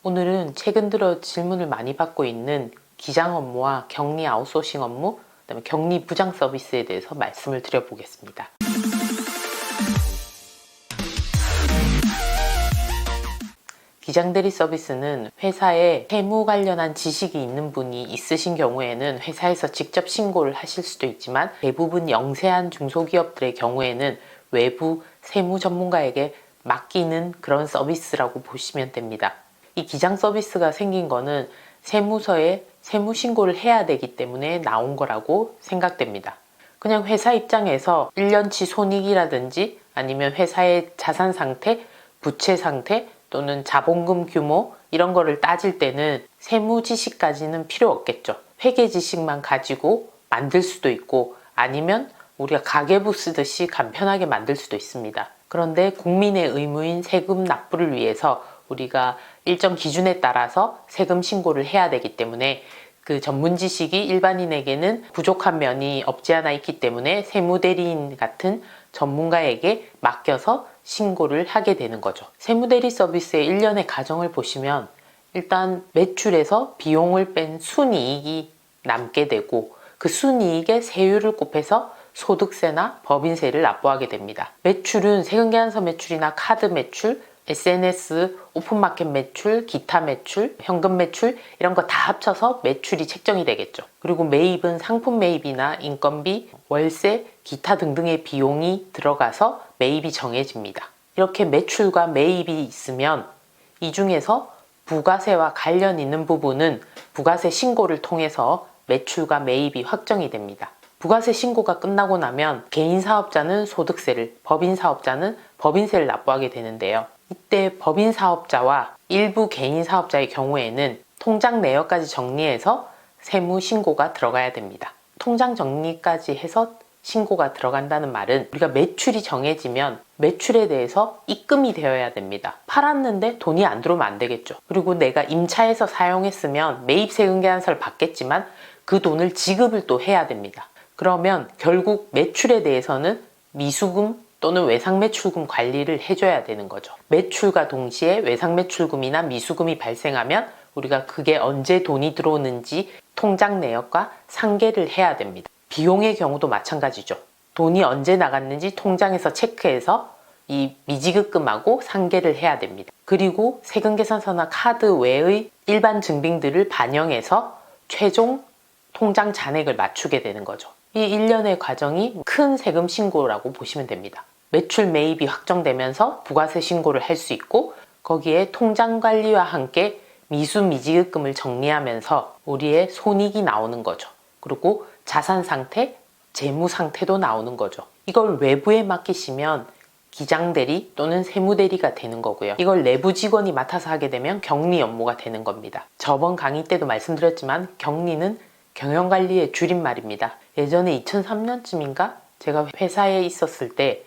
오늘은 최근 들어 질문을 많이 받고 있는 기장 업무와 격리 아웃소싱 업무, 그다음에 격리 부장 서비스에 대해서 말씀을 드려보겠습니다. 기장대리 서비스는 회사에 세무 관련한 지식이 있는 분이 있으신 경우에는 회사에서 직접 신고를 하실 수도 있지만, 대부분 영세한 중소기업들의 경우에는 외부 세무 전문가에게 맡기는 그런 서비스라고 보시면 됩니다. 이 기장 서비스가 생긴 거는 세무서에 세무 신고를 해야 되기 때문에 나온 거라고 생각됩니다. 그냥 회사 입장에서 1년치 손익이라든지 아니면 회사의 자산 상태, 부채 상태 또는 자본금 규모 이런 거를 따질 때는 세무 지식까지는 필요 없겠죠. 회계 지식만 가지고 만들 수도 있고, 아니면 우리가 가계부 쓰듯이 간편하게 만들 수도 있습니다. 그런데 국민의 의무인 세금 납부를 위해서 우리가 일정 기준에 따라서 세금 신고를 해야 되기 때문에 그 전문 지식이 일반인에게는 부족한 면이 없지 않아 있기 때문에 세무대리인 같은 전문가에게 맡겨서 신고를 하게 되는 거죠. 세무대리 서비스의 일련의 과정을 보시면 일단 매출에서 비용을 뺀 순이익이 남게 되고, 그 순이익에 세율을 곱해서 소득세나 법인세를 납부하게 됩니다. 매출은 세금계산서 매출이나 카드 매출, SNS, 오픈마켓 매출, 기타 매출, 현금 매출 이런 거 다 합쳐서 매출이 책정이 되겠죠. 그리고 매입은 상품 매입이나 인건비, 월세, 기타 등등의 비용이 들어가서 매입이 정해집니다. 이렇게 매출과 매입이 있으면 이 중에서 부가세와 관련 있는 부분은 부가세 신고를 통해서 매출과 매입이 확정이 됩니다. 부가세 신고가 끝나고 나면 개인 사업자는 소득세를, 법인 사업자는 법인세를 납부하게 되는데요. 이때 법인 사업자와 일부 개인 사업자의 경우에는 통장 내역까지 정리해서 세무 신고가 들어가야 됩니다. 통장 정리까지 해서 신고가 들어간다는 말은 우리가 매출이 정해지면 매출에 대해서 입금이 되어야 됩니다. 팔았는데 돈이 안 들어오면 안 되겠죠. 그리고 내가 임차해서 사용했으면 매입세금계산서를 받겠지만 그 돈을 지급을 또 해야 됩니다. 그러면 결국 매출에 대해서는 미수금 또는 외상매출금 관리를 해줘야 되는 거죠. 매출과 동시에 외상매출금이나 미수금이 발생하면 우리가 그게 언제 돈이 들어오는지 통장 내역과 상계를 해야 됩니다. 비용의 경우도 마찬가지죠. 돈이 언제 나갔는지 통장에서 체크해서 이 미지급금하고 상계를 해야 됩니다. 그리고 세금계산서나 카드 외의 일반 증빙들을 반영해서 최종 통장 잔액을 맞추게 되는 거죠. 이 일련의 과정이 큰 세금 신고라고 보시면 됩니다. 매출 매입이 확정되면서 부가세 신고를 할 수 있고, 거기에 통장 관리와 함께 미수 미지급금을 정리하면서 우리의 손익이 나오는 거죠. 그리고 자산 상태, 재무 상태도 나오는 거죠. 이걸 외부에 맡기시면 기장대리 또는 세무대리가 되는 거고요. 이걸 내부 직원이 맡아서 하게 되면 격리 업무가 되는 겁니다. 저번 강의 때도 말씀드렸지만 격리는 경영관리의 줄임말입니다. 예전에 2003년쯤인가 제가 회사에 있었을 때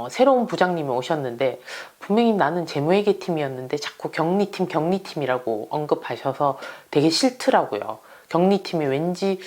새로운 부장님이 오셨는데, 분명히 나는 재무회계팀이었는데 자꾸 격리팀이라고 언급하셔서 되게 싫더라고요. 격리팀이 왠지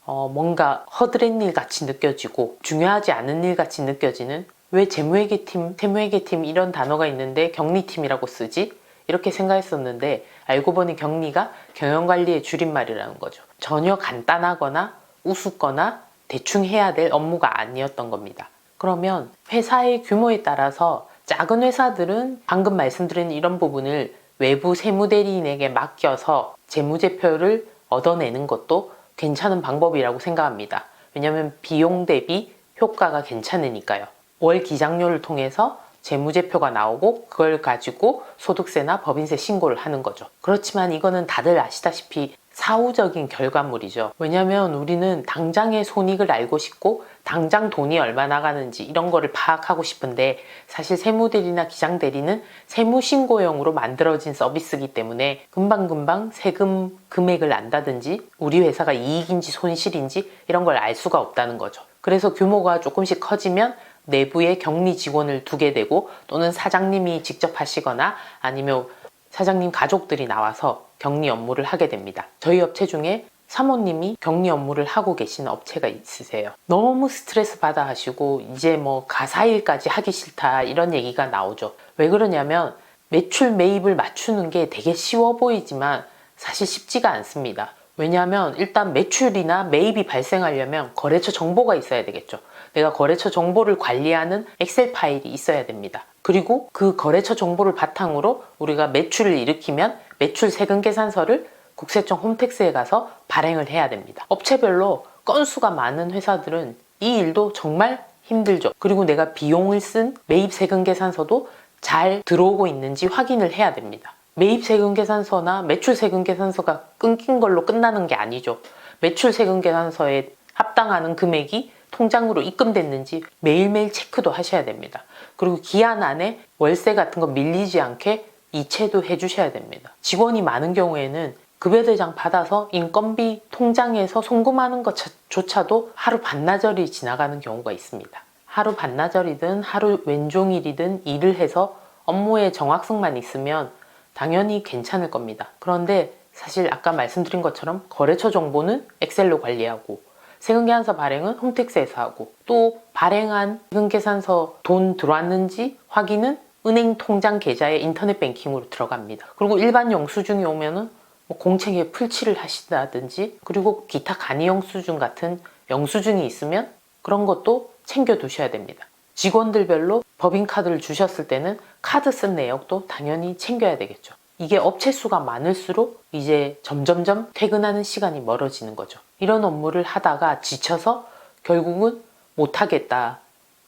뭔가 허드렛 일 같이 느껴지고 중요하지 않은 일 같이 느껴지는, 왜 재무회계팀, 세무회계팀 이런 단어가 있는데 격리팀이라고 쓰지? 이렇게 생각했었는데 알고 보니 격리가 경영관리의 줄임말이라는 거죠. 전혀 간단하거나 우습거나 대충 해야 될 업무가 아니었던 겁니다. 그러면 회사의 규모에 따라서 작은 회사들은 방금 말씀드린 이런 부분을 외부 세무대리인에게 맡겨서 재무제표를 얻어내는 것도 괜찮은 방법이라고 생각합니다. 왜냐하면 비용 대비 효과가 괜찮으니까요. 월 기장료를 통해서 재무제표가 나오고 그걸 가지고 소득세나 법인세 신고를 하는 거죠. 그렇지만 이거는 다들 아시다시피 사후적인 결과물이죠. 왜냐하면 우리는 당장의 손익을 알고 싶고 당장 돈이 얼마 나가는지 이런 거를 파악하고 싶은데, 사실 세무대리나 기장대리는 세무신고용으로 만들어진 서비스이기 때문에 금방금방 세금 금액을 안다든지 우리 회사가 이익인지 손실인지 이런 걸 알 수가 없다는 거죠. 그래서 규모가 조금씩 커지면 내부에 격리 직원을 두게 되고, 또는 사장님이 직접 하시거나 아니면 사장님 가족들이 나와서 격리 업무를 하게 됩니다. 저희 업체 중에 사모님이 격리 업무를 하고 계시는 업체가 있으세요. 너무 스트레스 받아 하시고 이제 뭐 가사일까지 하기 싫다 이런 얘기가 나오죠. 왜 그러냐면 매출 매입을 맞추는 게 되게 쉬워 보이지만 사실 쉽지가 않습니다. 왜냐하면 일단 매출이나 매입이 발생하려면 거래처 정보가 있어야 되겠죠. 내가 거래처 정보를 관리하는 엑셀 파일이 있어야 됩니다. 그리고 그 거래처 정보를 바탕으로 우리가 매출을 일으키면 매출 세금 계산서를 국세청 홈택스에 가서 발행을 해야 됩니다. 업체별로 건수가 많은 회사들은 이 일도 정말 힘들죠. 그리고 내가 비용을 쓴 매입 세금 계산서도 잘 들어오고 있는지 확인을 해야 됩니다. 매입 세금 계산서나 매출 세금 계산서가 끊긴 걸로 끝나는 게 아니죠. 매출 세금 계산서에 합당하는 금액이 통장으로 입금됐는지 매일매일 체크도 하셔야 됩니다. 그리고 기한 안에 월세 같은 거 밀리지 않게 이체도 해주셔야 됩니다. 직원이 많은 경우에는 급여대장 받아서 인건비 통장에서 송금하는 것조차도 하루 반나절이 지나가는 경우가 있습니다. 하루 반나절이든 하루 왼종일이든 일을 해서 업무의 정확성만 있으면 당연히 괜찮을 겁니다. 그런데 사실 아까 말씀드린 것처럼 거래처 정보는 엑셀로 관리하고 세금계산서 발행은 홈택스에서 하고 또 발행한 세금계산서 돈 들어왔는지 확인은 은행 통장 계좌에 인터넷 뱅킹으로 들어갑니다. 그리고 일반 영수증이 오면은 공책에 풀칠을 하신다든지 그리고 기타 간이 영수증 같은 영수증이 있으면 그런 것도 챙겨 두셔야 됩니다. 직원들별로 법인카드를 주셨을 때는 카드 쓴 내역도 당연히 챙겨야 되겠죠. 이게 업체 수가 많을수록 이제 점점점 퇴근하는 시간이 멀어지는 거죠. 이런 업무를 하다가 지쳐서 결국은 못하겠다.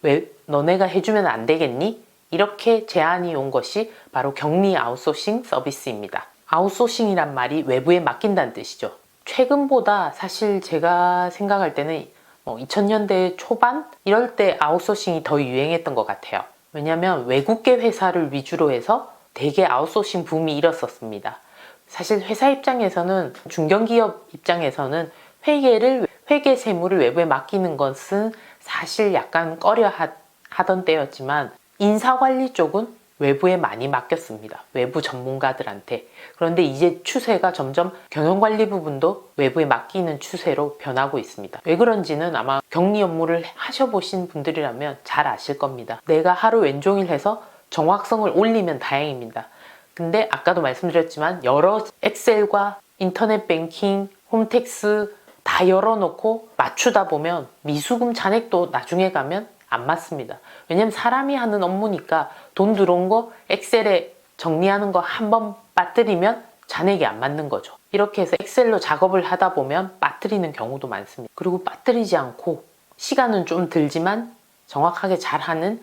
왜 너네가 해주면 안 되겠니? 이렇게 제안이 온 것이 바로 격리 아웃소싱 서비스입니다. 아웃소싱이란 말이 외부에 맡긴다는 뜻이죠. 최근보다 사실 제가 생각할 때는 2000년대 초반 이럴 때 아웃소싱이 더 유행했던 것 같아요. 왜냐하면 외국계 회사를 위주로 해서 되게 아웃소싱 붐이 일었었습니다. 사실 회사 입장에서는 중견기업 입장에서는 회계 세무를 외부에 맡기는 것은 사실 약간 꺼려 하던 때였지만 인사관리 쪽은 외부에 많이 맡겼습니다. 외부 전문가들한테. 그런데 이제 추세가 점점 경영관리 부분도 외부에 맡기는 추세로 변하고 있습니다. 왜 그런지는 아마 격리 업무를 하셔보신 분들이라면 잘 아실 겁니다. 내가 하루 왼종일 해서 정확성을 올리면 다행입니다. 근데 아까도 말씀드렸지만 여러 엑셀과 인터넷 뱅킹, 홈택스 다 열어놓고 맞추다 보면 미수금 잔액도 나중에 가면 안 맞습니다. 왜냐면 사람이 하는 업무니까 돈 들어온 거 엑셀에 정리하는 거 한번 빠뜨리면 잔액이 안 맞는 거죠. 이렇게 해서 엑셀로 작업을 하다 보면 빠뜨리는 경우도 많습니다. 그리고 빠뜨리지 않고 시간은 좀 들지만 정확하게 잘하는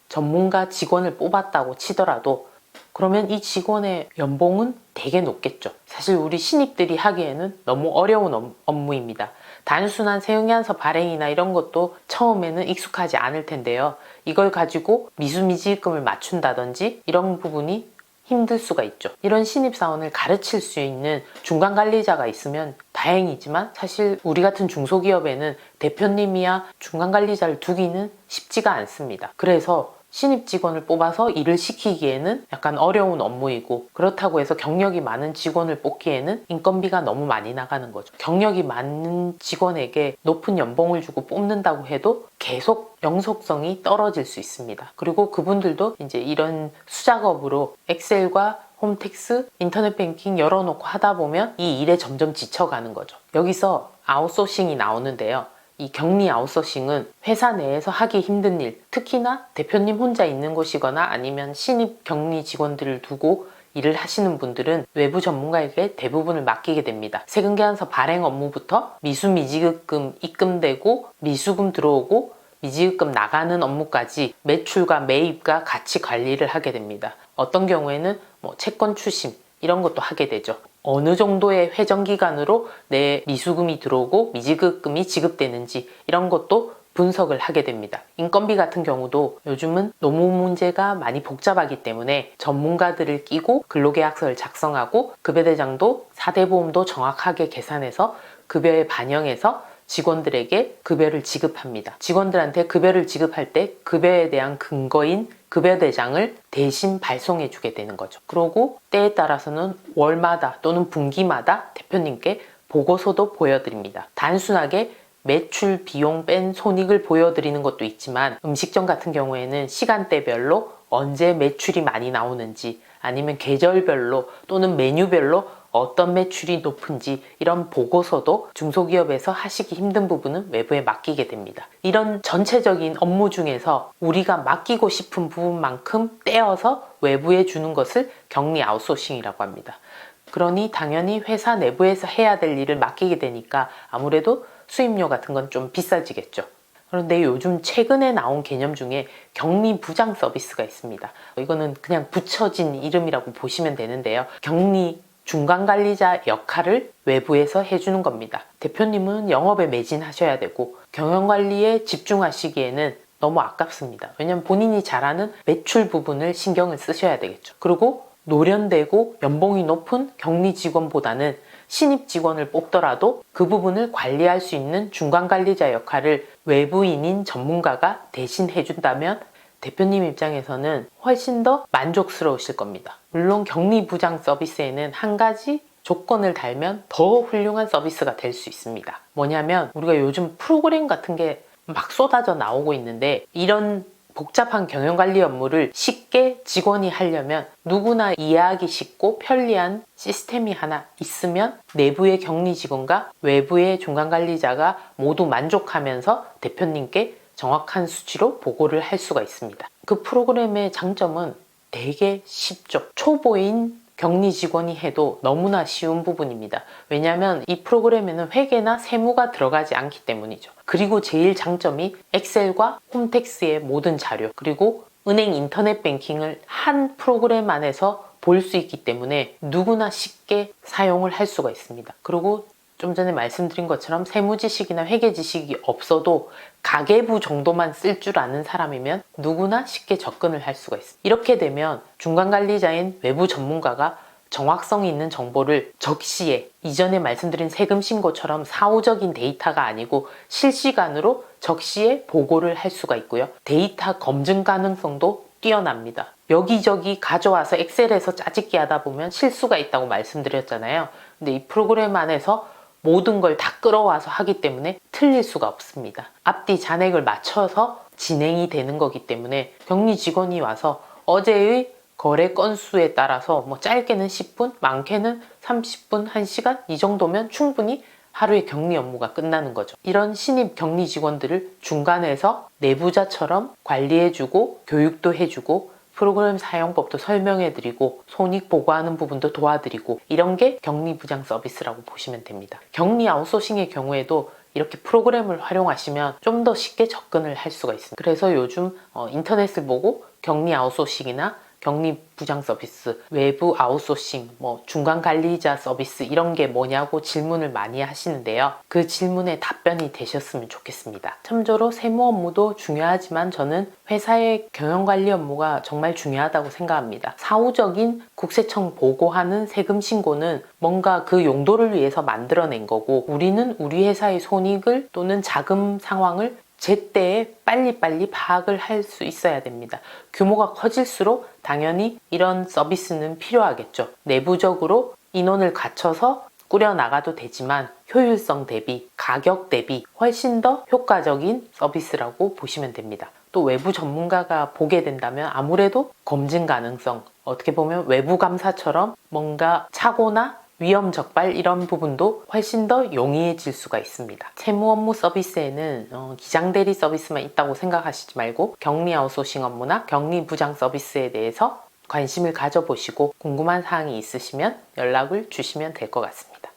전문가 직원을 뽑았다고 치더라도 그러면 이 직원의 연봉은 되게 높겠죠. 사실 우리 신입들이 하기에는 너무 어려운 업무입니다. 단순한 세금계산서 발행이나 이런 것도 처음에는 익숙하지 않을 텐데요. 이걸 가지고 미수미지급금을 맞춘다든지 이런 부분이 힘들 수가 있죠. 이런 신입사원을 가르칠 수 있는 중간관리자가 있으면 다행이지만 사실 우리 같은 중소기업에는 대표님이야 중간관리자를 두기는 쉽지가 않습니다. 그래서 신입 직원을 뽑아서 일을 시키기에는 약간 어려운 업무이고 그렇다고 해서 경력이 많은 직원을 뽑기에는 인건비가 너무 많이 나가는 거죠. 경력이 많은 직원에게 높은 연봉을 주고 뽑는다고 해도 계속 영속성이 떨어질 수 있습니다. 그리고 그분들도 이제 이런 수작업으로 엑셀과 홈택스, 인터넷 뱅킹 열어놓고 하다 보면 이 일에 점점 지쳐가는 거죠. 여기서 아웃소싱이 나오는데요. 이 격리 아웃소싱은 회사 내에서 하기 힘든 일, 특히나 대표님 혼자 있는 곳이거나 아니면 신입 격리 직원들을 두고 일을 하시는 분들은 외부 전문가에게 대부분을 맡기게 됩니다. 세금계산서 발행 업무부터 미수미지급금 입금되고 미수금 들어오고 미지급금 나가는 업무까지 매출과 매입과 같이 관리를 하게 됩니다. 어떤 경우에는 채권 추심 이런 것도 하게 되죠. 어느 정도의 회전기간으로 내 미수금이 들어오고 미지급금이 지급되는지 이런 것도 분석을 하게 됩니다. 인건비 같은 경우도 요즘은 노무 문제가 많이 복잡하기 때문에 전문가들을 끼고 근로계약서를 작성하고 급여대장도 4대 보험도 정확하게 계산해서 급여에 반영해서 직원들에게 급여를 지급합니다. 직원들한테 급여를 지급할 때 급여에 대한 근거인 급여대장을 대신 발송해 주게 되는 거죠. 그리고 때에 따라서는 월마다 또는 분기마다 대표님께 보고서도 보여드립니다. 단순하게 매출, 비용 뺀 손익을 보여드리는 것도 있지만 음식점 같은 경우에는 시간대별로 언제 매출이 많이 나오는지 아니면 계절별로 또는 메뉴별로 어떤 매출이 높은지 이런 보고서도 중소기업에서 하시기 힘든 부분은 외부에 맡기게 됩니다. 이런 전체적인 업무 중에서 우리가 맡기고 싶은 부분만큼 떼어서 외부에 주는 것을 격리 아웃소싱이라고 합니다. 그러니 당연히 회사 내부에서 해야 될 일을 맡기게 되니까 아무래도 수임료 같은 건 좀 비싸지겠죠. 그런데 요즘 최근에 나온 개념 중에 격리 부장 서비스가 있습니다. 이거는 그냥 붙여진 이름이라고 보시면 되는데요. 격리 중간관리자 역할을 외부에서 해주는 겁니다. 대표님은 영업에 매진하셔야 되고 경영관리에 집중하시기에는 너무 아깝습니다. 왜냐하면 본인이 잘하는 매출 부분을 신경을 쓰셔야 되겠죠. 그리고 노련되고 연봉이 높은 격리 직원보다는 신입 직원을 뽑더라도 그 부분을 관리할 수 있는 중간관리자 역할을 외부인인 전문가가 대신 해준다면 대표님 입장에서는 훨씬 더 만족스러우실 겁니다. 물론 격리부장 서비스에는 한 가지 조건을 달면 더 훌륭한 서비스가 될 수 있습니다. 뭐냐면 우리가 요즘 프로그램 같은 게 막 쏟아져 나오고 있는데 이런 복잡한 경영관리 업무를 쉽게 직원이 하려면 누구나 이해하기 쉽고 편리한 시스템이 하나 있으면 내부의 격리 직원과 외부의 중간관리자가 모두 만족하면서 대표님께 정확한 수치로 보고를 할 수가 있습니다. 그 프로그램의 장점은 되게 쉽죠. 초보인 격리 직원이 해도 너무나 쉬운 부분입니다. 왜냐하면 이 프로그램에는 회계나 세무가 들어가지 않기 때문이죠. 그리고 제일 장점이 엑셀과 홈택스의 모든 자료 그리고 은행 인터넷 뱅킹을 한 프로그램 안에서 볼 수 있기 때문에 누구나 쉽게 사용을 할 수가 있습니다. 그리고 좀 전에 말씀드린 것처럼 세무 지식이나 회계 지식이 없어도 가계부 정도만 쓸 줄 아는 사람이면 누구나 쉽게 접근을 할 수가 있습니다. 이렇게 되면 중간관리자인 외부 전문가가 정확성 있는 정보를 적시에 이전에 말씀드린 세금 신고처럼 사후적인 데이터가 아니고 실시간으로 적시에 보고를 할 수가 있고요. 데이터 검증 가능성도 뛰어납니다. 여기저기 가져와서 엑셀에서 짜집기 하다 보면 실수가 있다고 말씀드렸잖아요. 근데 이 프로그램 안에서 모든 걸 다 끌어와서 하기 때문에 틀릴 수가 없습니다. 앞뒤 잔액을 맞춰서 진행이 되는 거기 때문에 격리 직원이 와서 어제의 거래 건수에 따라서 뭐 짧게는 10분, 많게는 30분, 1시간 이 정도면 충분히 하루의 격리 업무가 끝나는 거죠. 이런 신입 격리 직원들을 중간에서 내부자처럼 관리해주고 교육도 해주고 프로그램 사용법도 설명해드리고 손익 보고하는 부분도 도와드리고 이런 게 격리부장 서비스라고 보시면 됩니다. 격리 아웃소싱의 경우에도 이렇게 프로그램을 활용하시면 좀 더 쉽게 접근을 할 수가 있습니다. 그래서 요즘 인터넷을 보고 격리 아웃소싱이나 격리 부장 서비스, 외부 아웃소싱, 중간 관리자 서비스 이런 게 뭐냐고 질문을 많이 하시는데요. 그 질문에 답변이 되셨으면 좋겠습니다. 참조로 세무 업무도 중요하지만 저는 회사의 경영관리 업무가 정말 중요하다고 생각합니다. 사후적인 국세청 보고하는 세금 신고는 뭔가 그 용도를 위해서 만들어낸 거고 우리는 우리 회사의 손익을 또는 자금 상황을 제때에 빨리빨리 파악을 할 수 있어야 됩니다. 규모가 커질수록 당연히 이런 서비스는 필요하겠죠. 내부적으로 인원을 갖춰서 꾸려나가도 되지만 효율성 대비, 가격 대비 훨씬 더 효과적인 서비스라고 보시면 됩니다. 또 외부 전문가가 보게 된다면 아무래도 검증 가능성, 어떻게 보면 외부 감사처럼 뭔가 착오나 위험 적발 이런 부분도 훨씬 더 용이해질 수가 있습니다. 세무 업무 서비스에는 기장대리 서비스만 있다고 생각하시지 말고 격리 아웃소싱 업무나 격리 부장 서비스에 대해서 관심을 가져보시고 궁금한 사항이 있으시면 연락을 주시면 될 것 같습니다.